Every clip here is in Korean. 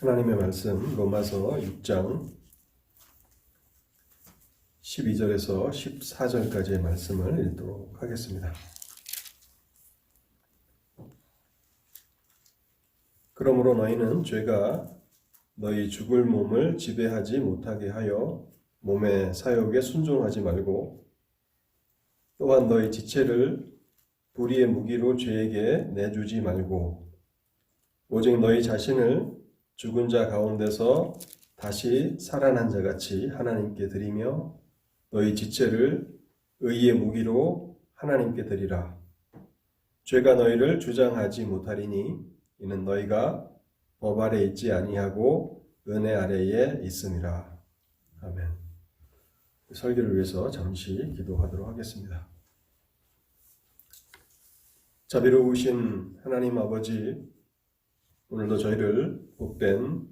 하나님의 말씀 로마서 6장 12절에서 14절까지의 말씀을 읽도록 하겠습니다. 그러므로 너희는 죄가 너희 죽을 몸을 지배하지 못하게 하여 몸의 사욕에 순종하지 말고, 또한 너희 지체를 불의의 무기로 죄에게 내주지 말고, 오직 너희 자신을 죽은 자 가운데서 다시 살아난 자같이 하나님께 드리며 너희 지체를 의의 무기로 하나님께 드리라. 죄가 너희를 주장하지 못하리니 이는 너희가 법 아래 있지 아니하고 은혜 아래에 있음이라. 아멘. 설교를 위해서 잠시 기도하도록 하겠습니다. 자비로우신 하나님 아버지, 오늘도 저희를 복된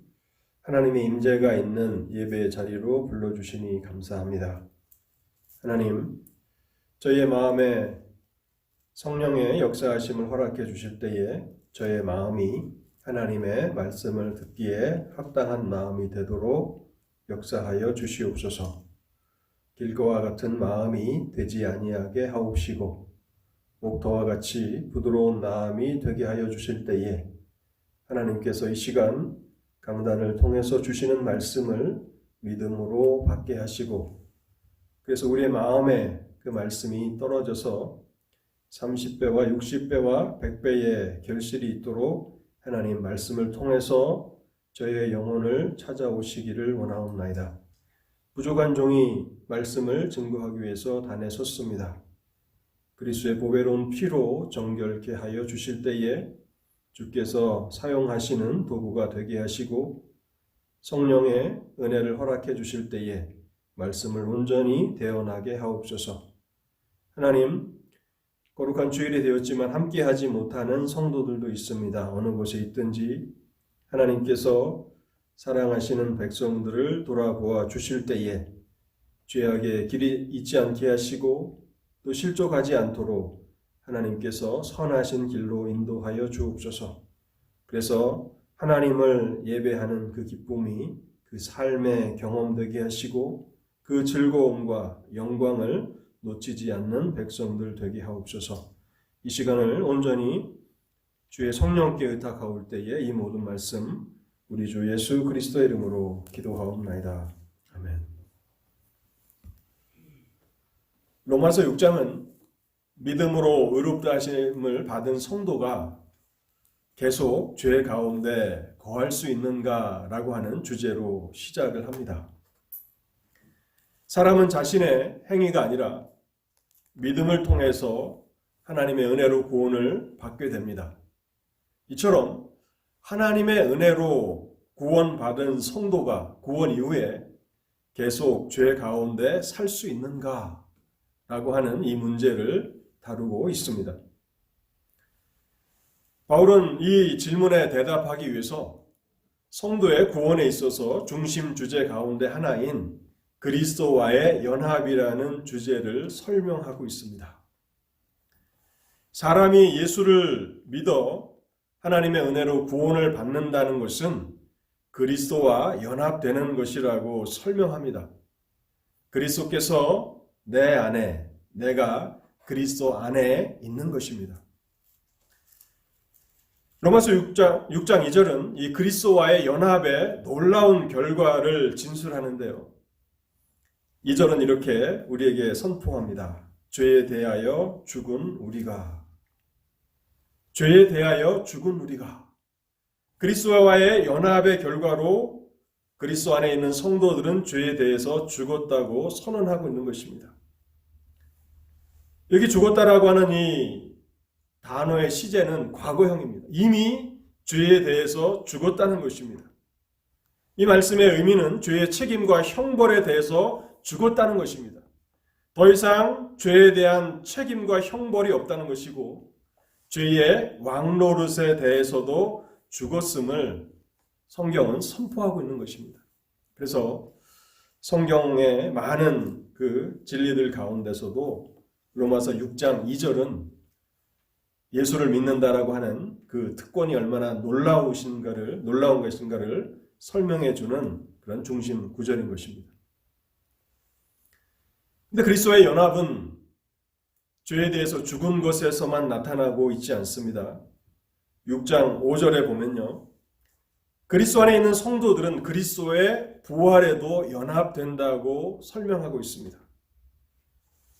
하나님의 임재가 있는 예배의 자리로 불러주시니 감사합니다. 하나님, 저희의 마음에 성령의 역사하심을 허락해 주실 때에 저의 마음이 하나님의 말씀을 듣기에 합당한 마음이 되도록 역사하여 주시옵소서. 길거와 같은 마음이 되지 아니하게 하옵시고, 목터와 같이 부드러운 마음이 되게 하여 주실 때에 하나님께서 이 시간 강단을 통해서 주시는 말씀을 믿음으로 받게 하시고, 그래서 우리의 마음에 그 말씀이 떨어져서 30배와 60배와 100배의 결실이 있도록 하나님 말씀을 통해서 저희의 영혼을 찾아오시기를 원하옵나이다. 부족한 종이 말씀을 증거하기 위해서 단에 섰습니다. 그리스도의 보배로운 피로 정결케 하여 주실 때에 주께서 사용하시는 도구가 되게 하시고, 성령의 은혜를 허락해 주실 때에 말씀을 온전히 대언하게 하옵소서. 하나님, 거룩한 주일이 되었지만 함께하지 못하는 성도들도 있습니다. 어느 곳에 있든지 하나님께서 사랑하시는 백성들을 돌아보아 주실 때에 죄악의 길이 있지 않게 하시고 또 실족하지 않도록 하나님께서 선하신 길로 인도하여 주옵소서. 그래서 하나님을 예배하는 그 기쁨이 그 삶의 경험되게 하시고 그 즐거움과 영광을 놓치지 않는 백성들 되게 하옵소서. 이 시간을 온전히 주의 성령께 의탁하올 때에 이 모든 말씀 우리 주 예수 그리스도의 이름으로 기도하옵나이다. 아멘. 로마서 6장은 믿음으로 의롭다 하심을 받은 성도가 계속 죄 가운데 거할 수 있는가라고 하는 주제로 시작을 합니다. 사람은 자신의 행위가 아니라 믿음을 통해서 하나님의 은혜로 구원을 받게 됩니다. 이처럼 하나님의 은혜로 구원받은 성도가 구원 이후에 계속 죄 가운데 살 수 있는가라고 하는 이 문제를 다루고 있습니다. 바울은 이 질문에 대답하기 위해서 성도의 구원에 있어서 중심 주제 가운데 하나인 그리스도와의 연합이라는 주제를 설명하고 있습니다. 사람이 예수를 믿어 하나님의 은혜로 구원을 받는다는 것은 그리스도와 연합되는 것이라고 설명합니다. 그리스도께서 내 안에, 내가 그리스도 안에 있는 것입니다. 로마서 6장 2절은 이 그리스도와의 연합의 놀라운 결과를 진술하는데요. 2절은 이렇게 우리에게 선포합니다. 죄에 대하여 죽은 우리가, 죄에 대하여 죽은 우리가. 그리스도와의 연합의 결과로 그리스도 안에 있는 성도들은 죄에 대해서 죽었다고 선언하고 있는 것입니다. 여기 죽었다라고 하는 이 단어의 시제는 과거형입니다. 이미 죄에 대해서 죽었다는 것입니다. 이 말씀의 의미는 죄의 책임과 형벌에 대해서 죽었다는 것입니다. 더 이상 죄에 대한 책임과 형벌이 없다는 것이고 죄의 왕노릇에 대해서도 죽었음을 성경은 선포하고 있는 것입니다. 그래서 성경의 많은 그 진리들 가운데서도 로마서 6장 2절은 예수를 믿는다라고 하는 그 특권이 얼마나 놀라운 것인가를 설명해 주는 그런 중심 구절인 것입니다. 근데 그리스도의 연합은 죄에 대해서 죽은 것에서만 나타나고 있지 않습니다. 6장 5절에 보면요. 그리스도 안에 있는 성도들은 그리스도의 부활에도 연합된다고 설명하고 있습니다.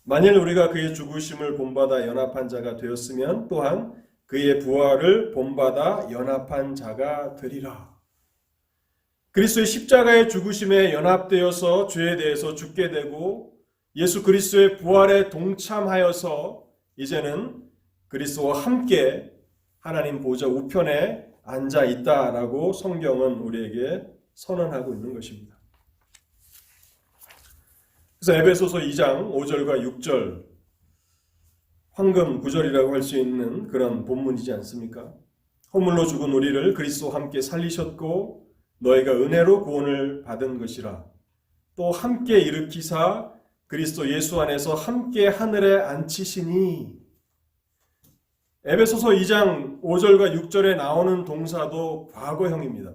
만일 우리가 그의 죽으심을 본받아 연합한 자가 되었으면 또한 그의 부활을 본받아 연합한 자가 되리라. 그리스도의 십자가의 죽으심에 연합되어서 죄에 대해서 죽게 되고 예수 그리스도의 부활에 동참하여서 이제는 그리스도와 함께 하나님 보좌 우편에 앉아 있다라고 성경은 우리에게 선언하고 있는 것입니다. 그래서 에베소서 2장 5절과 6절 황금 구절이라고 할 수 있는 그런 본문이지 않습니까? 허물로 죽은 우리를 그리스도와 함께 살리셨고 너희가 은혜로 구원을 받은 것이라. 또 함께 일으키사 그리스도 예수 안에서 함께 하늘에 앉히시니. 에베소서 2장 5절과 6절에 나오는 동사도 과거형입니다.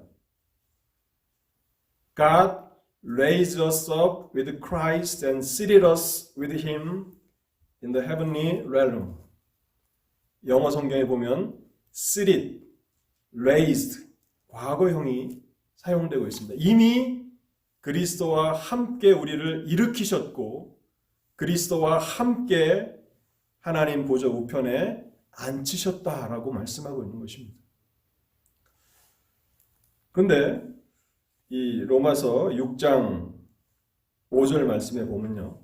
God raised us up with Christ and seated us with Him in the heavenly realm. 영어 성경에 보면 seated, raised, 과거형이 사용되고 있습니다. 이미 그리스도와 함께 우리를 일으키셨고 그리스도와 함께 하나님 보좌 우편에 앉히셨다라고 말씀하고 있는 것입니다. 그런데 이 로마서 6장 5절 말씀에 보면요.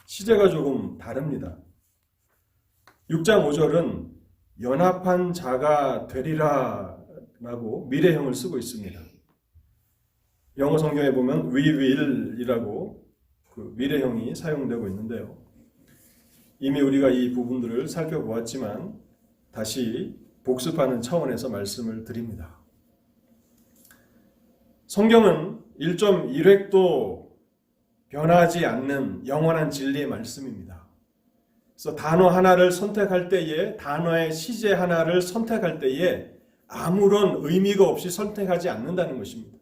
시제가 조금 다릅니다. 6장 5절은 연합한 자가 되리라 라고 미래형을 쓰고 있습니다. 영어 성경에 보면 we will 이라고 그 미래형이 사용되고 있는데요. 이미 우리가 이 부분들을 살펴보았지만 다시 복습하는 차원에서 말씀을 드립니다. 성경은 1.1획도 변하지 않는 영원한 진리의 말씀입니다. 그래서 단어 하나를 선택할 때에 단어의 시제 하나를 선택할 때에 아무런 의미가 없이 선택하지 않는다는 것입니다.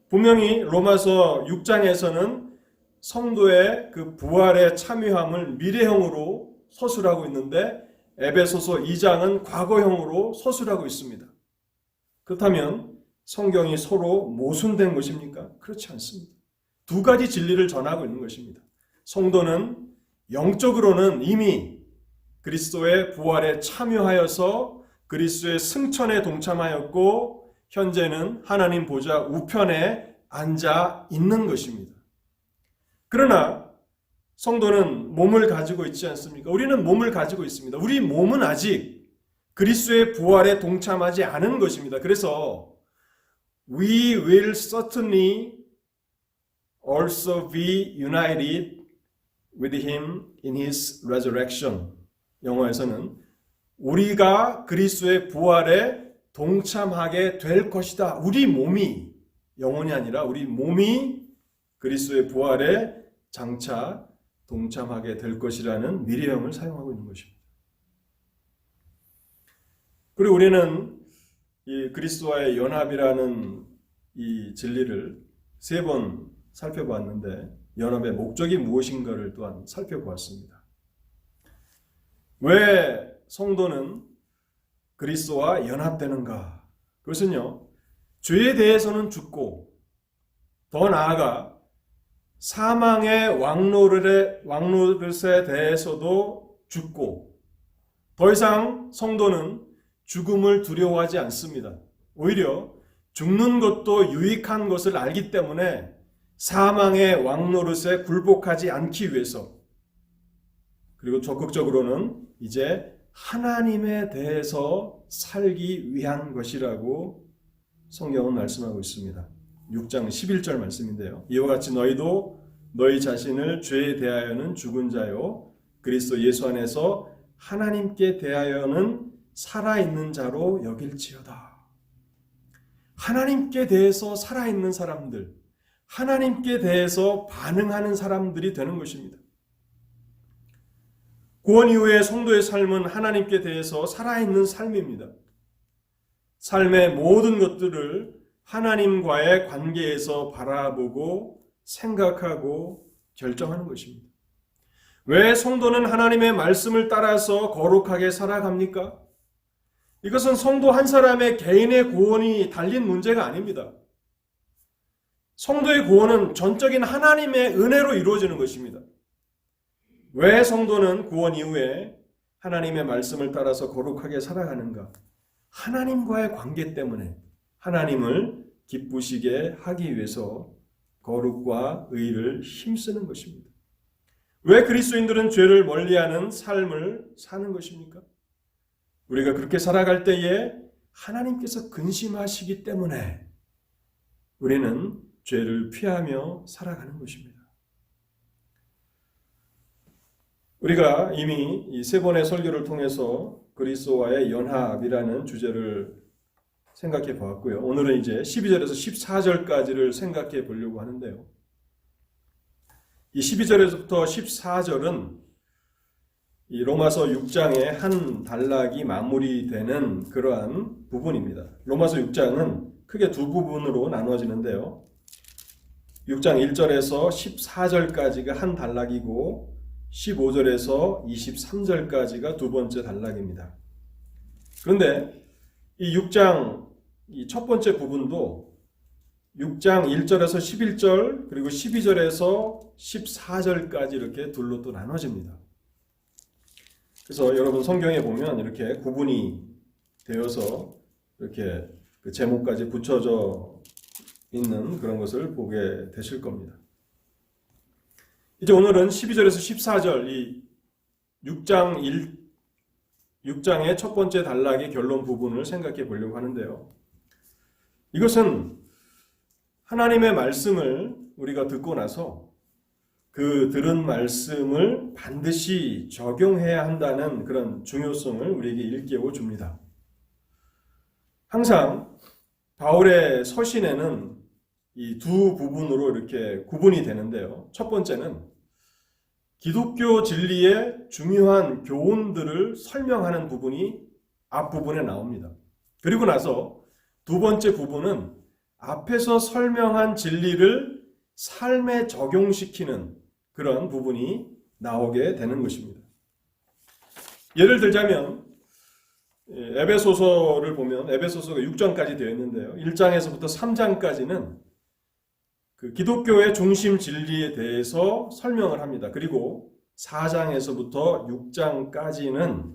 분명히 로마서 6장에서는 성도의 그 부활에 참여함을 미래형으로 서술하고 있는데 에베소서 2장은 과거형으로 서술하고 있습니다. 그렇다면 성경이 서로 모순된 것입니까? 그렇지 않습니다. 두 가지 진리를 전하고 있는 것입니다. 성도는 영적으로는 이미 그리스도의 부활에 참여하여서 그리스도의 승천에 동참하였고 현재는 하나님 보좌 우편에 앉아 있는 것입니다. 그러나 성도는 몸을 가지고 있지 않습니까? 우리는 몸을 가지고 있습니다. 우리 몸은 아직 그리스도의 부활에 동참하지 않은 것입니다. 그래서 we will certainly also be united with him in his resurrection. 영어에서는 우리가 그리스도의 부활에 동참하게 될 것이다. 우리 몸이 영혼이 아니라 우리 몸이 그리스도의 부활에 장차 동참하게 될 것이라는 미래형을 사용하고 있는 것입니다. 그리고 우리는 이 그리스도와의 연합이라는 이 진리를 3번 살펴보았는데 연합의 목적이 무엇인가를 또한 살펴보았습니다. 왜 성도는 그리스도와 연합되는가? 그것은요, 죄에 대해서는 죽고 더 나아가 사망의 왕노릇에 대해서도 죽고 더 이상 성도는 죽음을 두려워하지 않습니다. 오히려 죽는 것도 유익한 것을 알기 때문에 사망의 왕노릇에 굴복하지 않기 위해서 그리고 적극적으로는 이제 하나님에 대해서 살기 위한 것이라고 성경은 말씀하고 있습니다. 6장 11절 말씀인데요. 이와 같이 너희도 너희 자신을 죄에 대하여는 죽은 자요 그리스도 예수 안에서 하나님께 대하여는 살아있는 자로 여길지어다. 하나님께 대해서 살아있는 사람들, 하나님께 대해서 반응하는 사람들이 되는 것입니다. 구원 이후의 성도의 삶은 하나님께 대해서 살아있는 삶입니다. 삶의 모든 것들을 하나님과의 관계에서 바라보고 생각하고 결정하는 것입니다. 왜 성도는 하나님의 말씀을 따라서 거룩하게 살아갑니까? 이것은 성도 한 사람의 개인의 구원이 달린 문제가 아닙니다. 성도의 구원은 전적인 하나님의 은혜로 이루어지는 것입니다. 왜 성도는 구원 이후에 하나님의 말씀을 따라서 거룩하게 살아가는가? 하나님과의 관계 때문에 하나님을 기쁘시게 하기 위해서 거룩과 의를 힘쓰는 것입니다. 왜 그리스도인들은 죄를 멀리하는 삶을 사는 것입니까? 우리가 그렇게 살아갈 때에 하나님께서 근심하시기 때문에 우리는 죄를 피하며 살아가는 것입니다. 우리가 이미 이 세 번의 설교를 통해서 그리스도와의 연합이라는 주제를 생각해 보았고요. 오늘은 이제 12절에서 14절까지를 생각해 보려고 하는데요. 이 12절에서부터 14절은 이 로마서 6장의 한 단락이 마무리되는 그러한 부분입니다. 로마서 6장은 크게 두 부분으로 나누어지는데요. 6장 1절에서 14절까지가 한 단락이고 15절에서 23절까지가 두 번째 단락입니다. 그런데 이 6장 이 첫 번째 부분도 6장 1절에서 11절 그리고 12절에서 14절까지 이렇게 둘로 또 나눠집니다. 그래서 여러분 성경에 보면 이렇게 구분이 되어서 이렇게 그 제목까지 붙여져 있는 그런 것을 보게 되실 겁니다. 이제 오늘은 12절에서 14절 이 6장의 첫 번째 단락의 결론 부분을 생각해 보려고 하는데요. 이것은 하나님의 말씀을 우리가 듣고 나서 그 들은 말씀을 반드시 적용해야 한다는 그런 중요성을 우리에게 일깨워 줍니다. 항상 바울의 서신에는 이 두 부분으로 이렇게 구분이 되는데요. 첫 번째는 기독교 진리의 중요한 교훈들을 설명하는 부분이 앞부분에 나옵니다. 그리고 나서 두 번째 부분은 앞에서 설명한 진리를 삶에 적용시키는 그런 부분이 나오게 되는 것입니다. 예를 들자면 에베소서를 보면 에베소서가 6장까지 되어 있는데요. 1장에서부터 3장까지는 그 기독교의 중심 진리에 대해서 설명을 합니다. 그리고 4장에서부터 6장까지는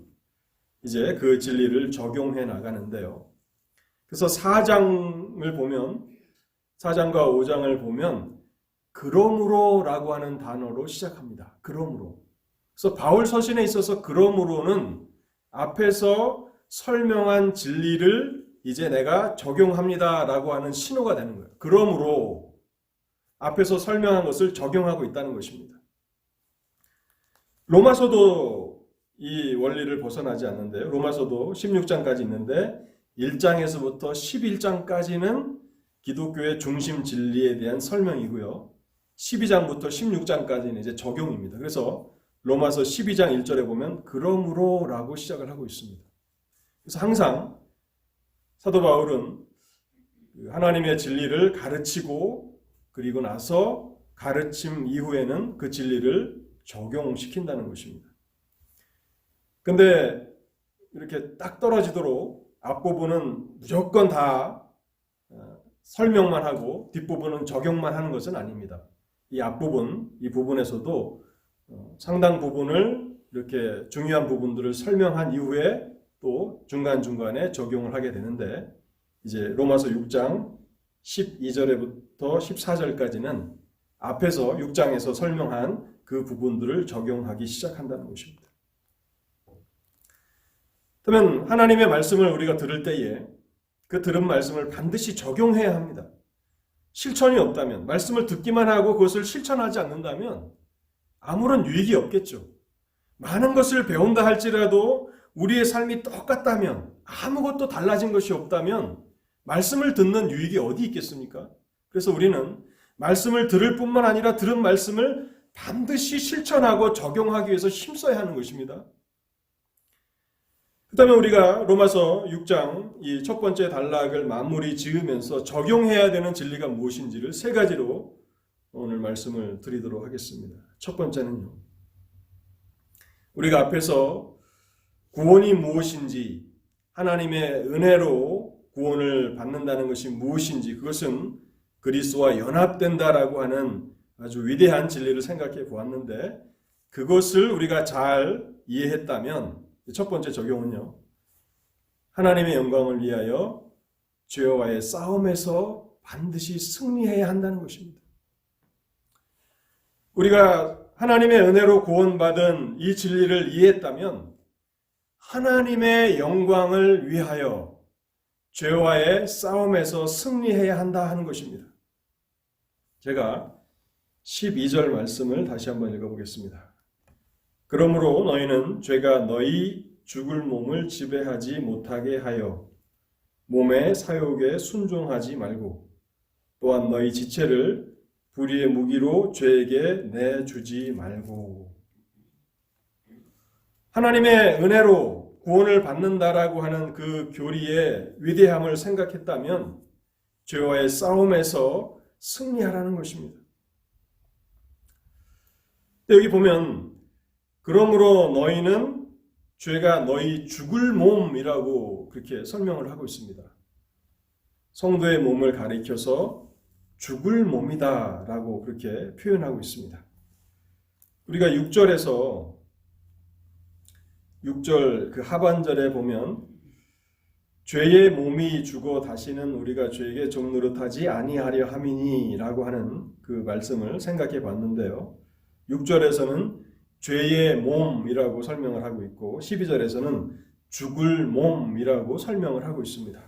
이제 그 진리를 적용해 나가는데요. 그래서 4장을 보면 4장과 5장을 보면 그러므로라고 하는 단어로 시작합니다. 그러므로. 그래서 바울 서신에 있어서 그러므로는 앞에서 설명한 진리를 이제 내가 적용합니다라고 하는 신호가 되는 거예요. 그러므로 앞에서 설명한 것을 적용하고 있다는 것입니다. 로마서도 이 원리를 벗어나지 않는데요. 로마서도 16장까지 있는데 1장에서부터 11장까지는 기독교의 중심 진리에 대한 설명이고요. 12장부터 16장까지는 이제 적용입니다. 그래서 로마서 12장 1절에 보면 그러므로라고 시작을 하고 있습니다. 그래서 항상 사도 바울은 하나님의 진리를 가르치고 그리고 나서 가르침 이후에는 그 진리를 적용시킨다는 것입니다. 근데 이렇게 딱 떨어지도록 앞부분은 무조건 다 설명만 하고 뒷부분은 적용만 하는 것은 아닙니다. 이 앞부분, 이 부분에서도 상당 부분을 이렇게 중요한 부분들을 설명한 이후에 또 중간중간에 적용을 하게 되는데 이제 로마서 6장 12절부터 14절까지는 앞에서 6장에서 설명한 그 부분들을 적용하기 시작한다는 것입니다. 그러면 하나님의 말씀을 우리가 들을 때에 그 들은 말씀을 반드시 적용해야 합니다. 실천이 없다면, 말씀을 듣기만 하고 그것을 실천하지 않는다면 아무런 유익이 없겠죠. 많은 것을 배운다 할지라도 우리의 삶이 똑같다면, 아무것도 달라진 것이 없다면 말씀을 듣는 유익이 어디 있겠습니까? 그래서 우리는 말씀을 들을 뿐만 아니라 들은 말씀을 반드시 실천하고 적용하기 위해서 힘써야 하는 것입니다. 그 다음에 우리가 로마서 6장 이 첫 번째 단락을 마무리 지으면서 적용해야 되는 진리가 무엇인지를 세 가지로 오늘 말씀을 드리도록 하겠습니다. 첫 번째는요, 우리가 앞에서 구원이 무엇인지, 하나님의 은혜로 구원을 받는다는 것이 무엇인지, 그것은 그리스도와 연합된다라고 하는 아주 위대한 진리를 생각해 보았는데, 그것을 우리가 잘 이해했다면 첫 번째 적용은요, 하나님의 영광을 위하여 죄와의 싸움에서 반드시 승리해야 한다는 것입니다. 우리가 하나님의 은혜로 구원받은 이 진리를 이해했다면 하나님의 영광을 위하여 죄와의 싸움에서 승리해야 한다 하는 것입니다. 제가 12절 말씀을 다시 한번 읽어보겠습니다. 그러므로 너희는 죄가 너희 죽을 몸을 지배하지 못하게 하여 몸의 사욕에 순종하지 말고, 또한 너희 지체를 불의의 무기로 죄에게 내주지 말고. 하나님의 은혜로 구원을 받는다라고 하는 그 교리의 위대함을 생각했다면 죄와의 싸움에서 승리하라는 것입니다. 여기 보면 그러므로 너희는 죄가 너희 죽을 몸이라고 그렇게 설명을 하고 있습니다. 성도의 몸을 가리켜서 죽을 몸이다 라고 그렇게 표현하고 있습니다. 우리가 6절 그 하반절에 보면 죄의 몸이 죽어 다시는 우리가 죄에게 종노릇하지 아니하려 함이니 라고 하는 그 말씀을 생각해 봤는데요. 6절에서는 죄의 몸이라고 설명을 하고 있고 12절에서는 죽을 몸이라고 설명을 하고 있습니다.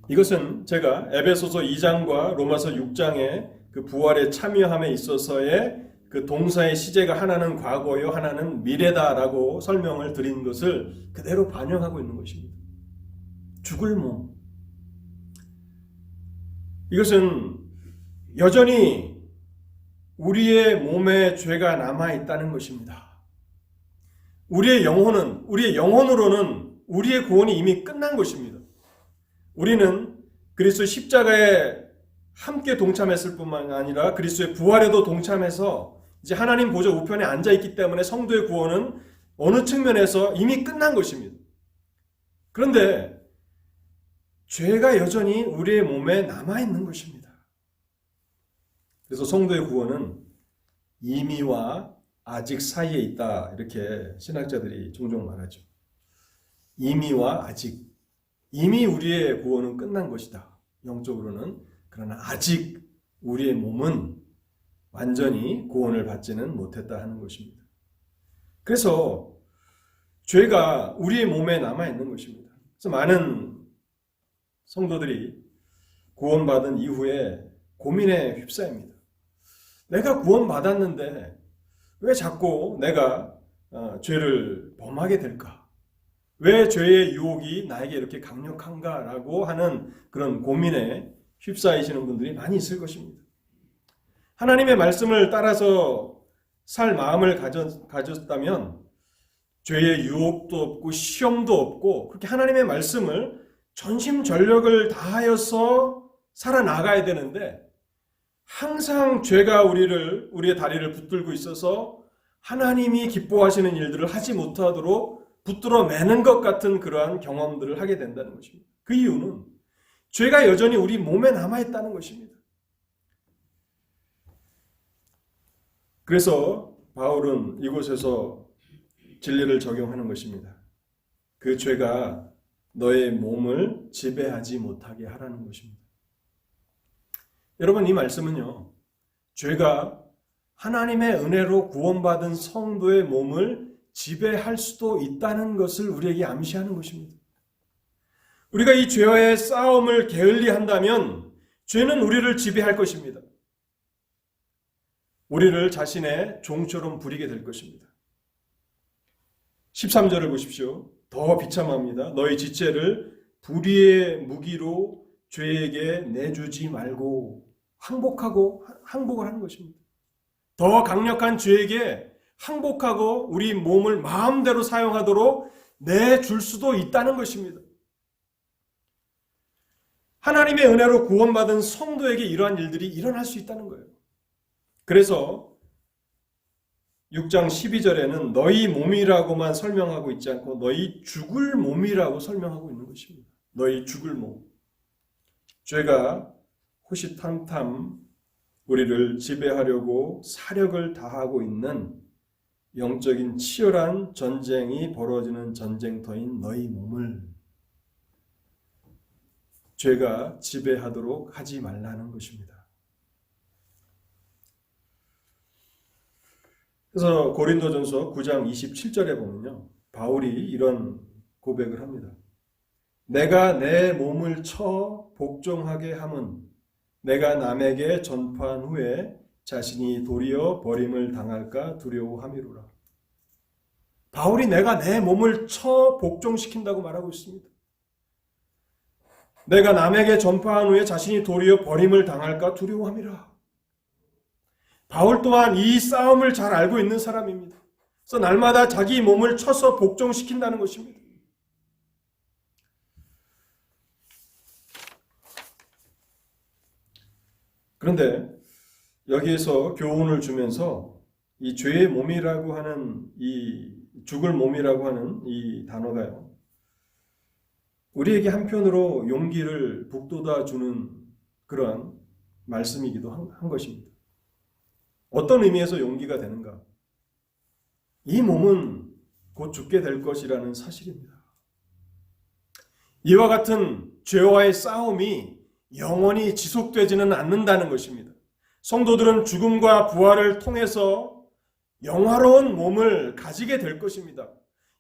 이것은 제가 에베소서 2장과 로마서 6장의 그 부활에 참여함에 있어서의 그 동사의 시제가 하나는 과거요, 하나는 미래다라고 설명을 드린 것을 그대로 반영하고 있는 것입니다. 죽을 몸. 이것은 여전히 우리의 몸에 죄가 남아있다는 것입니다. 우리의 영혼으로는 우리의 구원이 이미 끝난 것입니다. 우리는 그리스도 십자가에 함께 동참했을 뿐만 아니라 그리스도의 부활에도 동참해서 이제 하나님 보좌 우편에 앉아있기 때문에 성도의 구원은 어느 측면에서 이미 끝난 것입니다. 그런데 죄가 여전히 우리의 몸에 남아있는 것입니다. 그래서 성도의 구원은 이미와 아직 사이에 있다, 이렇게 신학자들이 종종 말하죠. 이미와 아직. 이미 우리의 구원은 끝난 것이다, 영적으로는. 그러나 아직 우리의 몸은 완전히 구원을 받지는 못했다 하는 것입니다. 그래서 죄가 우리의 몸에 남아있는 것입니다. 그래서 많은 성도들이 구원받은 이후에 고민에 휩싸입니다. 내가 구원받았는데 왜 자꾸 내가 죄를 범하게 될까? 왜 죄의 유혹이 나에게 이렇게 강력한가라고 하는 그런 고민에 휩싸이시는 분들이 많이 있을 것입니다. 하나님의 말씀을 따라서 살 마음을 가졌다면 죄의 유혹도 없고 시험도 없고 그렇게 하나님의 말씀을 전심전력을 다하여서 살아나가야 되는데, 항상 죄가 우리의 다리를 붙들고 있어서 하나님이 기뻐하시는 일들을 하지 못하도록 붙들어 매는 것 같은 그러한 경험들을 하게 된다는 것입니다. 그 이유는 죄가 여전히 우리 몸에 남아있다는 것입니다. 그래서 바울은 이곳에서 진리를 적용하는 것입니다. 그 죄가 너의 몸을 지배하지 못하게 하라는 것입니다. 여러분, 이 말씀은요, 죄가 하나님의 은혜로 구원받은 성도의 몸을 지배할 수도 있다는 것을 우리에게 암시하는 것입니다. 우리가 이 죄와의 싸움을 게을리한다면 죄는 우리를 지배할 것입니다. 우리를 자신의 종처럼 부리게 될 것입니다. 13절을 보십시오. 더 비참합니다. 너희 지체를 불의의 무기로 죄에게 내주지 말고 항복을 하는 것입니다. 더 강력한 죄에게 항복하고 우리 몸을 마음대로 사용하도록 내줄 수도 있다는 것입니다. 하나님의 은혜로 구원받은 성도에게 이러한 일들이 일어날 수 있다는 거예요. 그래서 6장 12절에는 너희 몸이라고만 설명하고 있지 않고 너희 죽을 몸이라고 설명하고 있는 것입니다. 너희 죽을 몸. 죄가 호시탐탐 우리를 지배하려고 사력을 다하고 있는 영적인 치열한 전쟁이 벌어지는 전쟁터인 너희 몸을 죄가 지배하도록 하지 말라는 것입니다. 그래서 고린도전서 9장 27절에 보면요, 바울이 이런 고백을 합니다. 내가 내 몸을 쳐 복종하게 함은 내가 남에게 전파한 후에 자신이 도리어 버림을 당할까 두려워함이로라. 바울이 내가 내 몸을 쳐 복종시킨다고 말하고 있습니다. 내가 남에게 전파한 후에 자신이 도리어 버림을 당할까 두려워함이라. 바울 또한 이 싸움을 잘 알고 있는 사람입니다. 그래서 날마다 자기 몸을 쳐서 복종시킨다는 것입니다. 그런데 여기에서 교훈을 주면서 이 죄의 몸이라고 하는 이 죽을 몸이라고 하는 이 단어가요, 우리에게 한편으로 용기를 북돋아 주는 그러한 말씀이기도 한 것입니다. 어떤 의미에서 용기가 되는가? 이 몸은 곧 죽게 될 것이라는 사실입니다. 이와 같은 죄와의 싸움이 영원히 지속되지는 않는다는 것입니다. 성도들은 죽음과 부활을 통해서 영화로운 몸을 가지게 될 것입니다.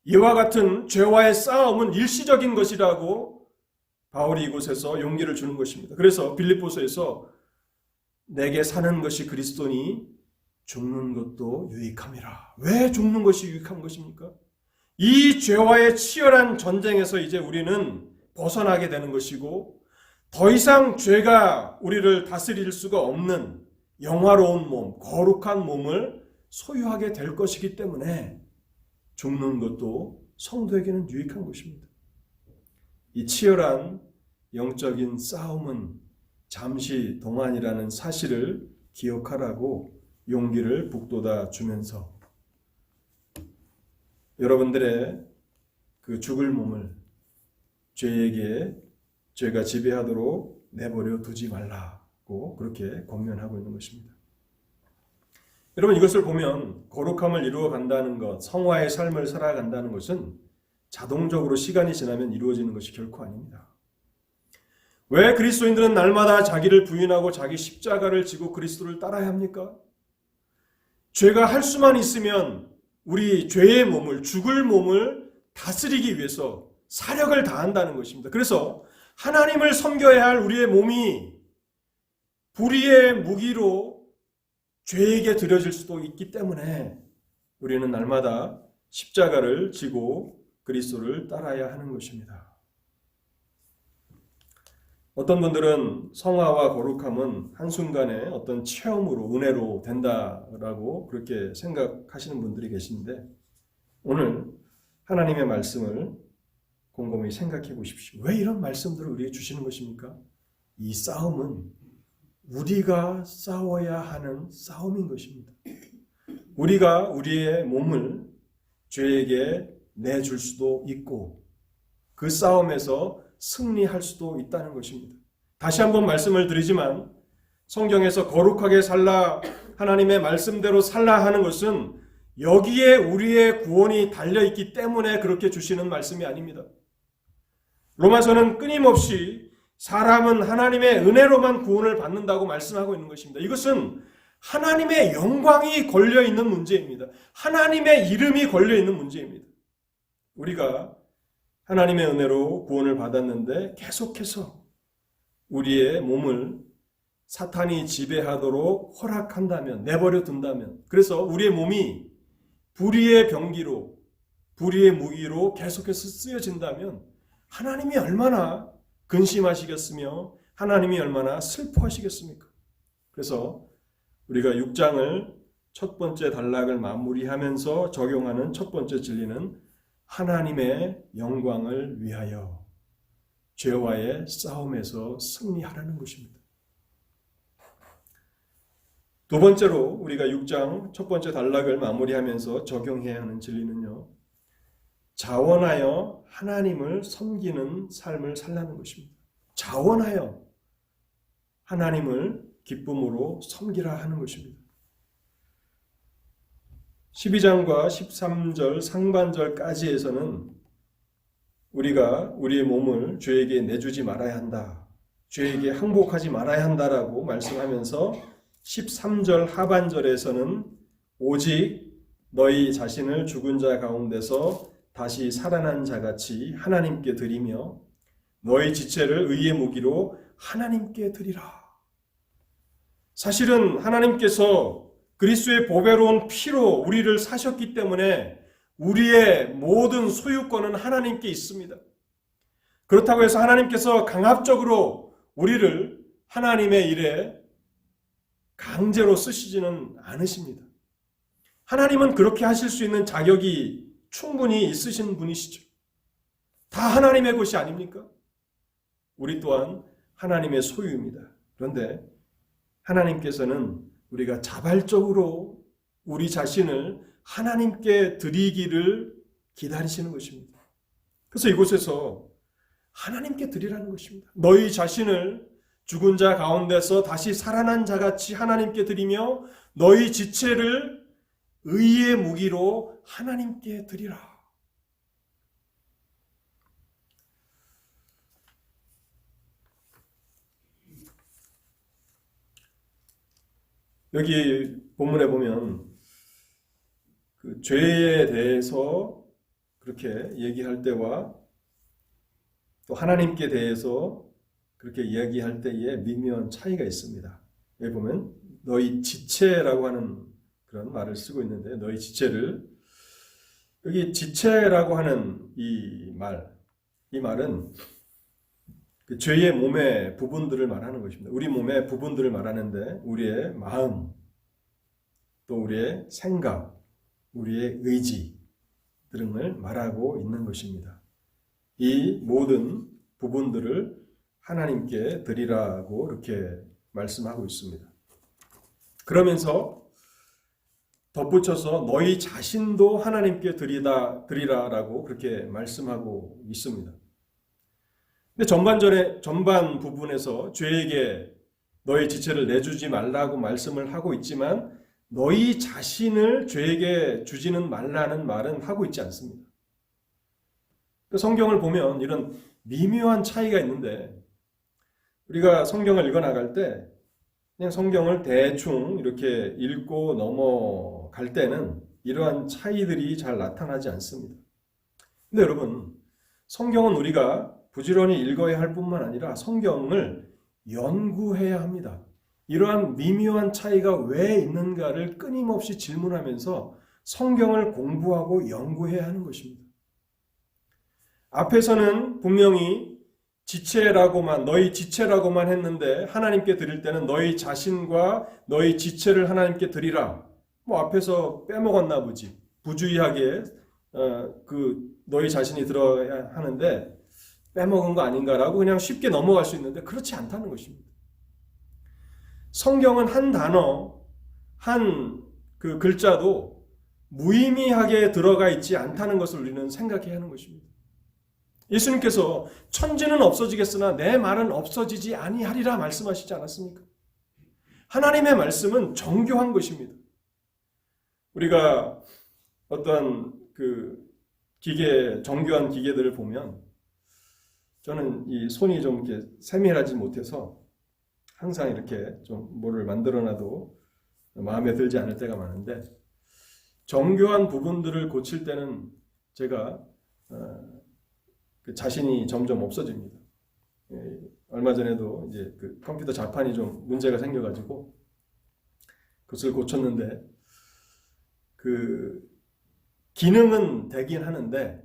이와 같은 죄와의 싸움은 일시적인 것이라고 바울이 이곳에서 용기를 주는 것입니다. 그래서 빌립보서에서 내게 사는 것이 그리스도니 죽는 것도 유익함이라. 왜 죽는 것이 유익한 것입니까? 이 죄와의 치열한 전쟁에서 이제 우리는 벗어나게 되는 것이고 더 이상 죄가 우리를 다스릴 수가 없는 영화로운 몸, 거룩한 몸을 소유하게 될 것이기 때문에 죽는 것도 성도에게는 유익한 것입니다. 이 치열한 영적인 싸움은 잠시 동안이라는 사실을 기억하라고 용기를 북돋아 주면서 여러분들의 그 죽을 몸을 죄가 지배하도록 내버려 두지 말라고 그렇게 권면하고 있는 것입니다. 여러분, 이것을 보면 거룩함을 이루어 간다는 것, 성화의 삶을 살아간다는 것은 자동적으로 시간이 지나면 이루어지는 것이 결코 아닙니다. 왜 그리스도인들은 날마다 자기를 부인하고 자기 십자가를 지고 그리스도를 따라야 합니까? 죄가 할 수만 있으면 우리 죄의 몸을, 죽을 몸을 다스리기 위해서 사력을 다한다는 것입니다. 그래서 하나님을 섬겨야 할 우리의 몸이 불의의 무기로 죄에게 드려질 수도 있기 때문에 우리는 날마다 십자가를 지고 그리스도를 따라야 하는 것입니다. 어떤 분들은 성화와 거룩함은 한순간에 어떤 체험으로, 은혜로 된다라고 그렇게 생각하시는 분들이 계신데 오늘 하나님의 말씀을 곰곰이 생각해 보십시오. 왜 이런 말씀들을 우리에게 주시는 것입니까? 이 싸움은 우리가 싸워야 하는 싸움인 것입니다. 우리가 우리의 몸을 죄에게 내줄 수도 있고 그 싸움에서 승리할 수도 있다는 것입니다. 다시 한번 말씀을 드리지만 성경에서 거룩하게 살라, 하나님의 말씀대로 살라 하는 것은 여기에 우리의 구원이 달려있기 때문에 그렇게 주시는 말씀이 아닙니다. 로마서는 끊임없이 사람은 하나님의 은혜로만 구원을 받는다고 말씀하고 있는 것입니다. 이것은 하나님의 영광이 걸려있는 문제입니다. 하나님의 이름이 걸려있는 문제입니다. 우리가 하나님의 은혜로 구원을 받았는데 계속해서 우리의 몸을 사탄이 지배하도록 허락한다면, 내버려 둔다면, 그래서 우리의 몸이 불의의 병기로, 불의의 무기로 계속해서 쓰여진다면 하나님이 얼마나 근심하시겠으며 하나님이 얼마나 슬퍼하시겠습니까? 그래서 우리가 6장을 첫 번째 단락을 마무리하면서 적용하는 첫 번째 진리는 하나님의 영광을 위하여 죄와의 싸움에서 승리하라는 것입니다. 두 번째로 우리가 6장 첫 번째 단락을 마무리하면서 적용해야 하는 진리는요, 자원하여 하나님을 섬기는 삶을 살라는 것입니다. 자원하여 하나님을 기쁨으로 섬기라 하는 것입니다. 12장과 13절 상반절까지에서는 우리가 우리의 몸을 죄에게 내주지 말아야 한다, 죄에게 항복하지 말아야 한다라고 말씀하면서 13절 하반절에서는 오직 너희 자신을 죽은 자 가운데서 다시 살아난 자같이 하나님께 드리며 너희 지체를 의의 무기로 하나님께 드리라. 사실은 하나님께서 그리스도의 보배로운 피로 우리를 사셨기 때문에 우리의 모든 소유권은 하나님께 있습니다. 그렇다고 해서 하나님께서 강압적으로 우리를 하나님의 일에 강제로 쓰시지는 않으십니다. 하나님은 그렇게 하실 수 있는 자격이 충분히 있으신 분이시죠. 다 하나님의 것이 아닙니까? 우리 또한 하나님의 소유입니다. 그런데 하나님께서는 우리가 자발적으로 우리 자신을 하나님께 드리기를 기다리시는 것입니다. 그래서 이곳에서 하나님께 드리라는 것입니다. 너희 자신을 죽은 자 가운데서 다시 살아난 자같이 하나님께 드리며 너희 지체를 의의 무기로 하나님께 드리라. 여기 본문에 보면 그 죄에 대해서 그렇게 얘기할 때와 또 하나님께 대해서 그렇게 이야기할 때에 미묘한 차이가 있습니다. 여기 보면 너희 지체라고 하는 그런 말을 쓰고 있는데, 너희 지체를, 여기 지체라고 하는 이 말은 그 죄의 몸의 부분들을 말하는 것입니다. 우리 몸의 부분들을 말하는데 우리의 마음, 또 우리의 생각, 우리의 의지 등을 말하고 있는 것입니다. 이 모든 부분들을 하나님께 드리라고 이렇게 말씀하고 있습니다. 그러면서 덧붙여서 너희 자신도 하나님께 드리라라고 그렇게 말씀하고 있습니다. 근데 전반 부분에서 죄에게 너희 지체를 내주지 말라고 말씀을 하고 있지만 너희 자신을 죄에게 주지는 말라는 말은 하고 있지 않습니다. 성경을 보면 이런 미묘한 차이가 있는데, 우리가 성경을 읽어 나갈 때 그냥 성경을 대충 이렇게 읽고 넘어갈 때는 이러한 차이들이 잘 나타나지 않습니다. 근데 여러분, 성경은 우리가 부지런히 읽어야 할 뿐만 아니라 성경을 연구해야 합니다. 이러한 미묘한 차이가 왜 있는가를 끊임없이 질문하면서 성경을 공부하고 연구해야 하는 것입니다. 앞에서는 분명히 너희 지체라고만 했는데 하나님께 드릴 때는 너희 자신과 너희 지체를 하나님께 드리라. 앞에서 빼먹었나 보지. 부주의하게 너희 자신이 들어야 하는데 빼먹은 거 아닌가라고 그냥 쉽게 넘어갈 수 있는데 그렇지 않다는 것입니다. 성경은 한 단어, 한 그 글자도 무의미하게 들어가 있지 않다는 것을 우리는 생각해야 하는 것입니다. 예수님께서 천지는 없어지겠으나 내 말은 없어지지 아니하리라 말씀하시지 않았습니까? 하나님의 말씀은 정교한 것입니다. 우리가 어떤 정교한 기계들을 보면, 저는 이 손이 좀 이렇게 세밀하지 못해서 항상 이렇게 좀 뭐를 만들어놔도 마음에 들지 않을 때가 많은데, 정교한 부분들을 고칠 때는 제가 자신이 점점 없어집니다. 얼마 전에도 이제 그 컴퓨터 자판이 좀 문제가 생겨가지고 그것을 고쳤는데, 그 기능은 되긴 하는데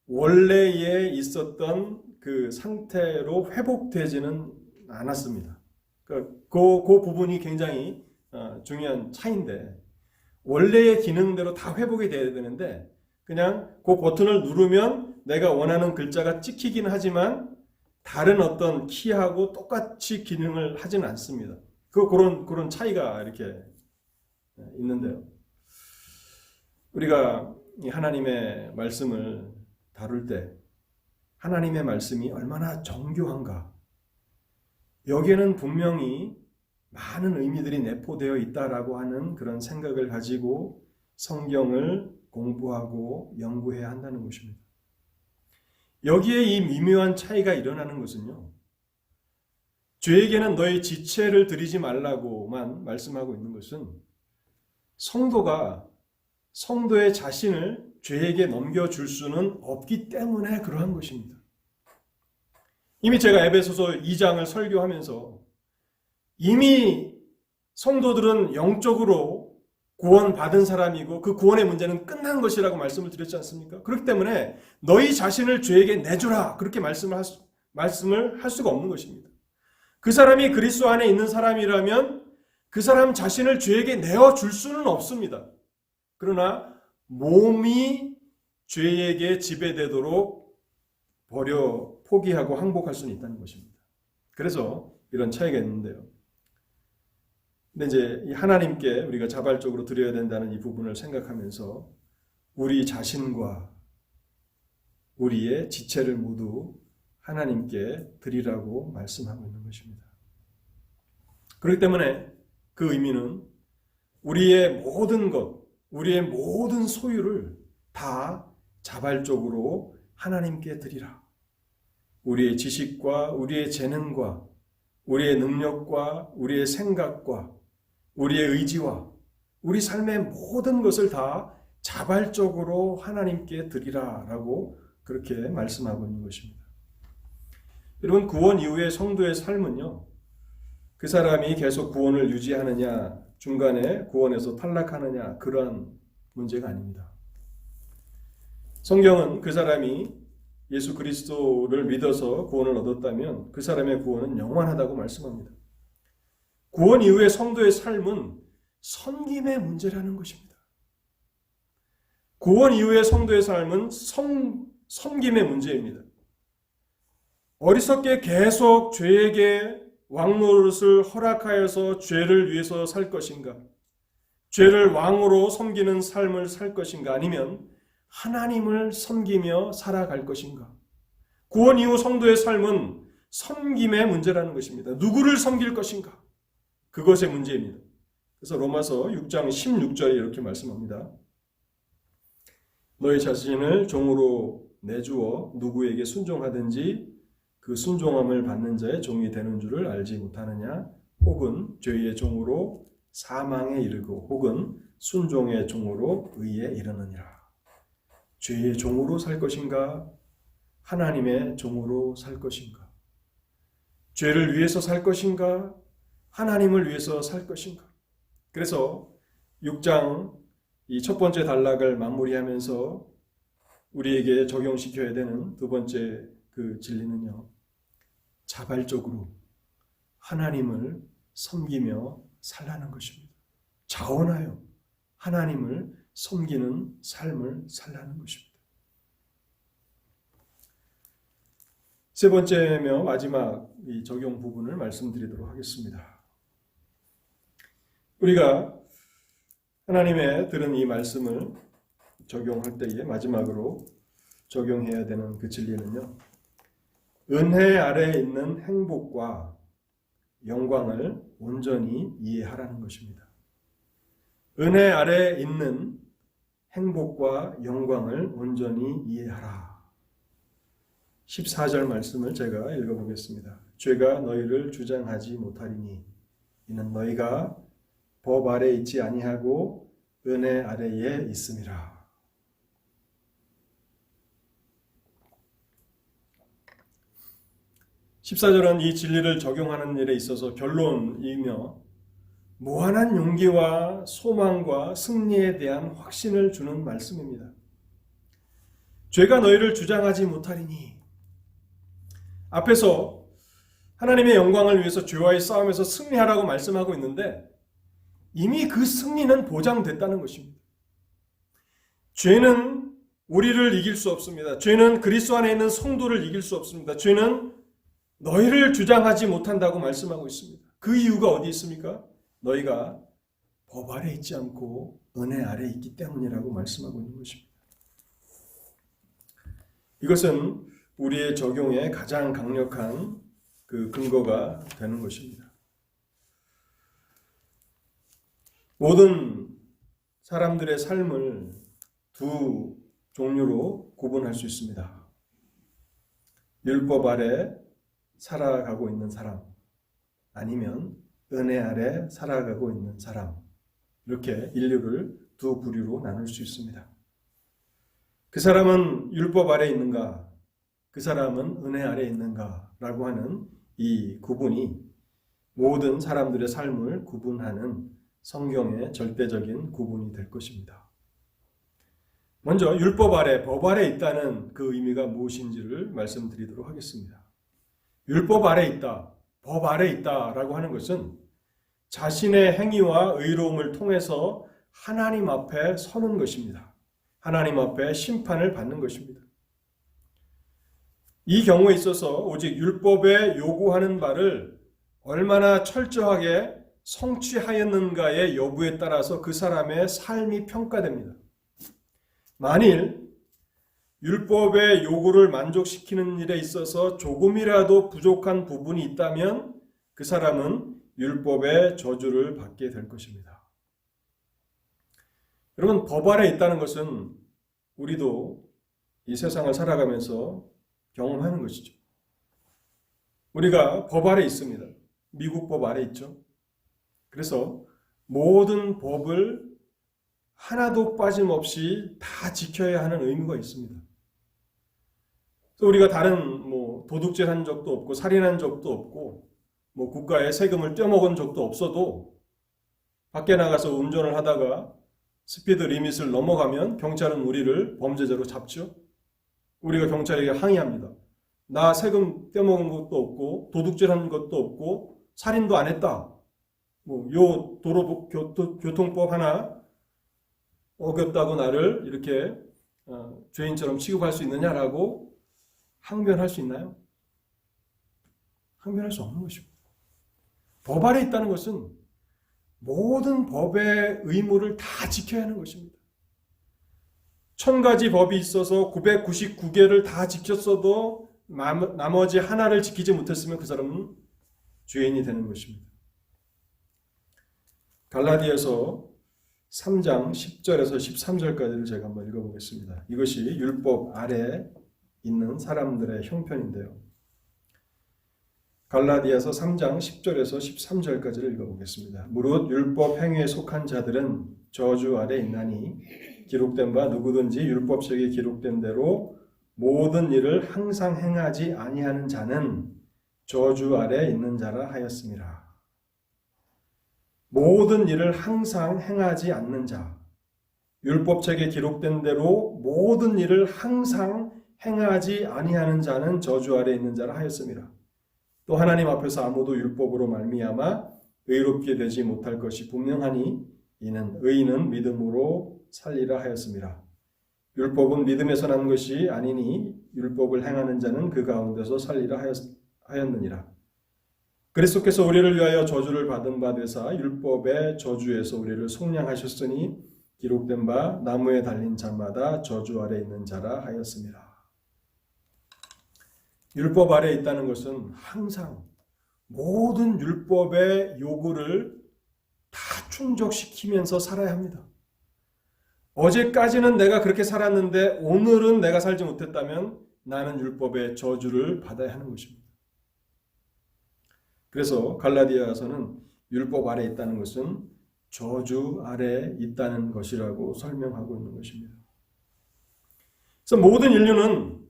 원래에 있었던 그 상태로 회복되지는 않았습니다. 그 부분이 굉장히 중요한 차이인데, 원래의 기능대로 다 회복이 돼야 되는데 그냥 그 버튼을 누르면 내가 원하는 글자가 찍히긴 하지만 다른 어떤 키하고 똑같이 기능을 하지는 않습니다. 그런 차이가 이렇게 있는데요. 우리가 하나님의 말씀을 다룰 때 하나님의 말씀이 얼마나 정교한가, 여기에는 분명히 많은 의미들이 내포되어 있다라고 하는 그런 생각을 가지고 성경을 공부하고 연구해야 한다는 것입니다. 여기에 이 미묘한 차이가 일어나는 것은요, 죄에게는 너의 지체를 드리지 말라고만 말씀하고 있는 것은 성도가 성도의 자신을 죄에게 넘겨줄 수는 없기 때문에 그러한 것입니다. 이미 제가 에베소서 2장을 설교하면서 이미 성도들은 영적으로 구원받은 사람이고 그 구원의 문제는 끝난 것이라고 말씀을 드렸지 않습니까? 그렇기 때문에 너희 자신을 죄에게 내주라, 그렇게 말씀을 할 수가 없는 것입니다. 그 사람이 그리스도 안에 있는 사람이라면 그 사람 자신을 죄에게 내어줄 수는 없습니다. 그러나 몸이 죄에게 지배되도록 포기하고 항복할 수는 있다는 것입니다. 그래서 이런 차이가 있는데요. 근데 이제 하나님께 우리가 자발적으로 드려야 된다는 이 부분을 생각하면서 우리 자신과 우리의 지체를 모두 하나님께 드리라고 말씀하고 있는 것입니다. 그렇기 때문에 그 의미는 우리의 모든 것, 우리의 모든 소유를 다 자발적으로 하나님께 드리라. 우리의 지식과 우리의 재능과 우리의 능력과 우리의 생각과 우리의 의지와 우리 삶의 모든 것을 다 자발적으로 하나님께 드리라라고 그렇게 말씀하고 있는 것입니다. 여러분, 구원 이후의 성도의 삶은요, 그 사람이 계속 구원을 유지하느냐, 중간에 구원에서 탈락하느냐, 그러한 문제가 아닙니다. 성경은 그 사람이 예수 그리스도를 믿어서 구원을 얻었다면 그 사람의 구원은 영원하다고 말씀합니다. 구원 이후의 성도의 삶은 섬김의 문제라는 것입니다. 구원 이후의 성도의 삶은 섬김의 문제입니다. 어리석게 계속 죄에게 왕노릇을 허락하여서 죄를 위해서 살 것인가? 죄를 왕으로 섬기는 삶을 살 것인가? 아니면 하나님을 섬기며 살아갈 것인가? 구원 이후 성도의 삶은 섬김의 문제라는 것입니다. 누구를 섬길 것인가? 그것의 문제입니다. 그래서 로마서 6장 16절에 이렇게 말씀합니다. 너희 자신을 종으로 내주어 누구에게 순종하든지 그 순종함을 받는 자의 종이 되는 줄을 알지 못하느냐? 혹은 죄의 종으로 사망에 이르고 혹은 순종의 종으로 의에 이르느니라. 죄의 종으로 살 것인가? 하나님의 종으로 살 것인가? 죄를 위해서 살 것인가? 하나님을 위해서 살 것인가? 그래서 6장 이 첫 번째 단락을 마무리하면서 우리에게 적용시켜야 되는 두 번째 그 진리는요, 자발적으로 하나님을 섬기며 살라는 것입니다. 자원하여 하나님을 섬기는 삶을 살라는 것입니다. 세 번째며 마지막 이 적용 부분을 말씀드리도록 하겠습니다. 우리가 하나님의 들은 이 말씀을 적용할 때에 마지막으로 적용해야 되는 그 진리는요, 은혜 아래에 있는 행복과 영광을 온전히 이해하라는 것입니다. 은혜 아래에 있는 행복과 영광을 온전히 이해하라. 14절 말씀을 제가 읽어보겠습니다. 죄가 너희를 주장하지 못하리니 이는 너희가 법 아래에 있지 아니하고 은혜 아래에 있음이라. 14절은 이 진리를 적용하는 일에 있어서 결론이며 무한한 용기와 소망과 승리에 대한 확신을 주는 말씀입니다. 죄가 너희를 주장하지 못하리니, 앞에서 하나님의 영광을 위해서 죄와의 싸움에서 승리하라고 말씀하고 있는데 이미 그 승리는 보장됐다는 것입니다. 죄는 우리를 이길 수 없습니다. 죄는 그리스도 안에 있는 성도를 이길 수 없습니다. 죄는 너희를 주장하지 못한다고 말씀하고 있습니다. 그 이유가 어디 있습니까? 너희가 법 아래 있지 않고 은혜 아래 있기 때문이라고 말씀하고 있는 것입니다. 이것은 우리의 적용에 가장 강력한 그 근거가 되는 것입니다. 모든 사람들의 삶을 두 종류로 구분할 수 있습니다. 율법 아래 살아가고 있는 사람, 아니면 은혜 아래 살아가고 있는 사람, 이렇게 인류를 두 부류로 나눌 수 있습니다. 그 사람은 율법 아래 있는가, 그 사람은 은혜 아래 있는가 라고 하는 이 구분이 모든 사람들의 삶을 구분하는 성경의 절대적인 구분이 될 것입니다. 먼저 율법 아래, 법 아래 있다는 그 의미가 무엇인지를 말씀드리도록 하겠습니다. 율법 아래 있다, 법 아래 있다라고 하는 것은 자신의 행위와 의로움을 통해서 하나님 앞에 서는 것입니다. 하나님 앞에 심판을 받는 것입니다. 이 경우에 있어서 오직 율법에 요구하는 바를 얼마나 철저하게 성취하였는가의 여부에 따라서 그 사람의 삶이 평가됩니다. 만일 율법의 요구를 만족시키는 일에 있어서 조금이라도 부족한 부분이 있다면 그 사람은 율법의 저주를 받게 될 것입니다. 여러분, 법 아래 있다는 것은 우리도 이 세상을 살아가면서 경험하는 것이죠. 우리가 법 아래 있습니다. 미국 법 아래 있죠. 그래서 모든 법을 하나도 빠짐없이 다 지켜야 하는 의무가 있습니다. 또 우리가 다른 도둑질 한 적도 없고 살인한 적도 없고 국가의 세금을 떼먹은 적도 없어도 밖에 나가서 운전을 하다가 스피드 리밋을 넘어가면 경찰은 우리를 범죄자로 잡죠. 우리가 경찰에게 항의합니다. 나 세금 떼먹은 것도 없고 도둑질한 것도 없고 살인도 안 했다. 요 교통법 하나 어겼다고 나를 이렇게 죄인처럼 취급할 수 있느냐라고 항변할 수 있나요? 항변할 수 없는 것입니다. 법 아래 있다는 것은 모든 법의 의무를 다 지켜야 하는 것입니다. 1000가지 법이 있어서 999개를 다 지켰어도 나머지 하나를 지키지 못했으면 그 사람은 죄인이 되는 것입니다. 갈라디아서 3장 10절에서 13절까지를 제가 한번 읽어보겠습니다. 이것이 율법 아래 있는 사람들의 형편인데요. 갈라디아서 3장 10절에서 13절까지를 읽어보겠습니다. 무릇 율법 행위에 속한 자들은 저주 아래 있나니 기록된 바 누구든지 율법책에 기록된 대로 모든 일을 항상 행하지 아니하는 자는 저주 아래 있는 자라 하였습니다. 모든 일을 항상 행하지 않는 자, 율법책에 기록된 대로 모든 일을 항상 행하지 아니하는 자는 저주 아래 있는 자라 하였습니다. 또 하나님 앞에서 아무도 율법으로 말미암아 의롭게 되지 못할 것이 분명하니 이는 의인은 믿음으로 살리라 하였습니다. 율법은 믿음에서 난 것이 아니니 율법을 행하는 자는 그 가운데서 살리라 하였느니라. 그리스도께서 우리를 위하여 저주를 받은 바 되사 율법의 저주에서 우리를 속량하셨으니 기록된 바 나무에 달린 자마다 저주 아래 있는 자라 하였습니다. 율법 아래 있다는 것은 항상 모든 율법의 요구를 다 충족시키면서 살아야 합니다. 어제까지는 내가 그렇게 살았는데 오늘은 내가 살지 못했다면 나는 율법의 저주를 받아야 하는 것입니다. 그래서 갈라디아서는 율법 아래 있다는 것은 저주 아래 있다는 것이라고 설명하고 있는 것입니다. 그래서 모든 인류는